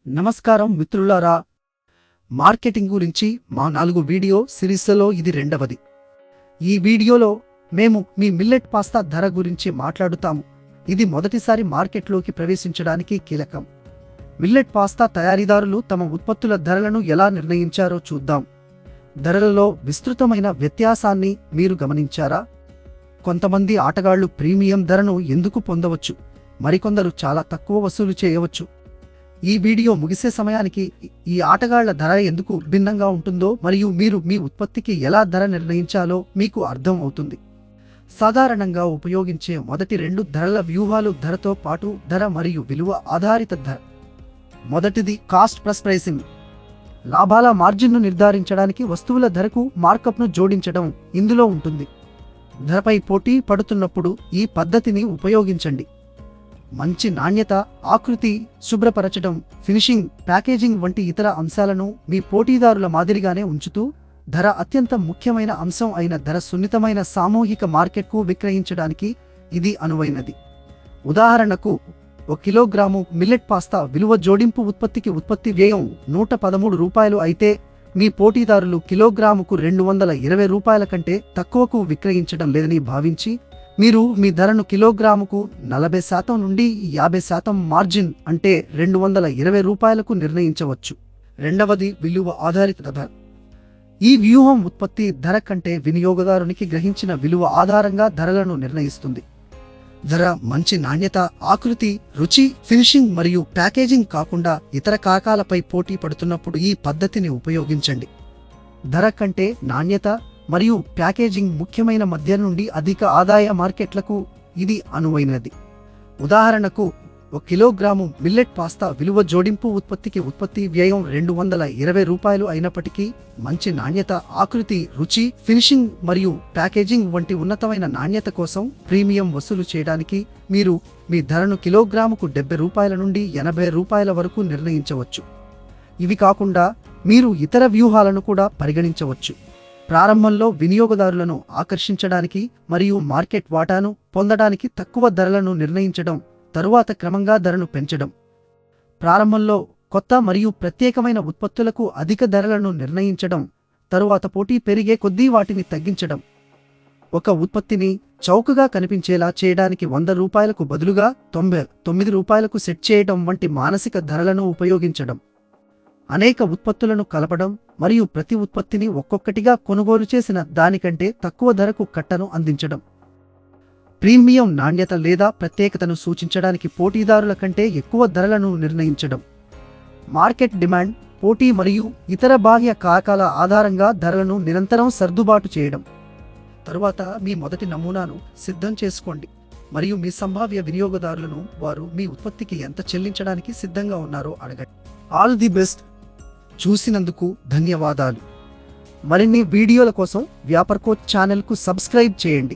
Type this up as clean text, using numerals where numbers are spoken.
నమస్కారం మిత్రులారా, మార్కెటింగ్ గురించి మా 4 వీడియో సిరీస్లలో ఇది రెండవది. ఈ వీడియోలో మేము మీ మిల్లెట్ పాస్తా ధర గురించి మాట్లాడుతాము. ఇది మొదటిసారి మార్కెట్లోకి ప్రవేశించడానికి కీలకం. మిల్లెట్ పాస్తా తయారీదారులు తమ ఉత్పత్తుల ధరలను ఎలా నిర్ణయించారో చూద్దాం. ధరలలో విస్తృతమైన వ్యత్యాసాన్ని మీరు గమనించారా? కొంతమంది ఆటగాళ్లు ప్రీమియం ధరను ఎందుకు పొందవచ్చు, మరికొందరు చాలా తక్కువ వసూలు చేయవచ్చు. ఈ వీడియో ముగిసే సమయానికి ఈ ఆటగాళ్ల ధర ఎందుకు భిన్నంగా ఉంటుందో మరియు మీరు మీ ఉత్పత్తికి ఎలా ధర నిర్ణయించాలో మీకు అర్థం అవుతుంది. సాధారణంగా ఉపయోగించే మొదటి 2 ధరల వ్యూహాలు ధరతో పాటు ధర మరియు విలువ ఆధారిత ధర. మొదటిది కాస్ట్ ప్లస్ ప్రైసింగ్. లాభాల మార్జిన్ను నిర్ధారించడానికి వస్తువుల ధరకు మార్కప్ను జోడించడం ఇందులో ఉంటుంది. ధరపై పోటీ పడుతున్నప్పుడు ఈ పద్ధతిని ఉపయోగించండి. మంచి నాణ్యత, ఆకృతి, శుభ్రపరచడం, ఫినిషింగ్, ప్యాకేజింగ్ వంటి ఇతర అంశాలను మీ పోటీదారుల మాదిరిగానే ఉంచుతూ ధర అత్యంత ముఖ్యమైన అంశం అయిన ధర సున్నితమైన సామూహిక మార్కెట్కు విక్రయించడానికి ఇది అనువైనది. ఉదాహరణకు, 1 కిలోగ్రాము మిల్లెట్ పాస్తా విలువ జోడింపు ఉత్పత్తికి ఉత్పత్తి వ్యయం ₹113 అయితే మీ పోటీదారులు కిలోగ్రాముకు ₹220 కంటే తక్కువకు విక్రయించడం లేదని భావించి మీరు మీ ధరను కిలోగ్రాముకు 40% నుండి 50% మార్జిన్ అంటే ₹220కు నిర్ణయించవచ్చు. రెండవది విలువ ఆధారిత ధర. ఈ వ్యూహం ఉత్పత్తి ధర కంటే వినియోగదారునికి గ్రహించిన విలువ ఆధారంగా ధరలను నిర్ణయిస్తుంది. ధర మంచి నాణ్యత, ఆకృతి, రుచి, ఫినిషింగ్ మరియు ప్యాకేజింగ్ కాకుండా ఇతర కారకాలపై పోటీ పడుతున్నప్పుడు ఈ పద్ధతిని ఉపయోగించండి. ధర కంటే నాణ్యత మరియు ప్యాకేజింగ్ ముఖ్యమైన మధ్య నుండి అధిక ఆదాయ మార్కెట్లకు ఇది అనువైనది. ఉదాహరణకు, 1 కిలోగ్రాము మిల్లెట్ పాస్తా విలువ జోడింపు ఉత్పత్తికి ఉత్పత్తి వ్యయం ₹220 అయినప్పటికీ మంచి నాణ్యత, ఆకృతి, రుచి, ఫినిషింగ్ మరియు ప్యాకేజింగ్ వంటి ఉన్నతమైన నాణ్యత కోసం ప్రీమియం వసూలు చేయడానికి మీరు మీ ధరను కిలోగ్రాముకు ₹70 నుండి ₹80 వరకు నిర్ణయించవచ్చు. ఇవి కాకుండా మీరు ఇతర వ్యూహాలను కూడా పరిగణించవచ్చు. ప్రారంభంలో వినియోగదారులను ఆకర్షించడానికి మరియు మార్కెట్ వాటాను పొందడానికి తక్కువ ధరలను నిర్ణయించడం, తరువాత క్రమంగా ధరను పెంచడం. ప్రారంభంలో కొత్త మరియు ప్రత్యేకమైన ఉత్పత్తులకు అధిక ధరలను నిర్ణయించడం, తరువాత పోటీ పెరిగే కొద్దీ వాటిని తగ్గించడం. ఒక ఉత్పత్తిని చౌకగా కనిపించేలా చేయడానికి ₹100కు బదులుగా ₹99కు సెట్ చేయడం వంటి మానసిక ధరలను ఉపయోగించడం. అనేక ఉత్పత్తులను కలపడం మరియు ప్రతి ఉత్పత్తిని ఒక్కొక్కటిగా కొనుగోలు చేసిన దానికంటే తక్కువ ధరకు కట్టను అందించడం. ప్రీమియం నాణ్యత లేదా ప్రత్యేకతను సూచించడానికి పోటీదారుల కంటే ఎక్కువ ధరలను నిర్ణయించడం. మార్కెట్ డిమాండ్, పోటీ మరియు ఇతర బాహ్య కారకాల ఆధారంగా ధరలను నిరంతరం సర్దుబాటు చేయడం. తరువాత మీ మొదటి నమూనాను సిద్ధం చేసుకోండి మరియు మీ సంభావ్య వినియోగదారులను వారు మీ ఉత్పత్తికి ఎంత చెల్లించడానికి సిద్ధంగా ఉన్నారో అడగండి. All the best. చూసినందుకు ధన్యవాదాలు. మరిన్ని వీడియోల కోసం వ్యాపార్ కోచ్ ఛానల్కు సబ్స్క్రైబ్ చేయండి.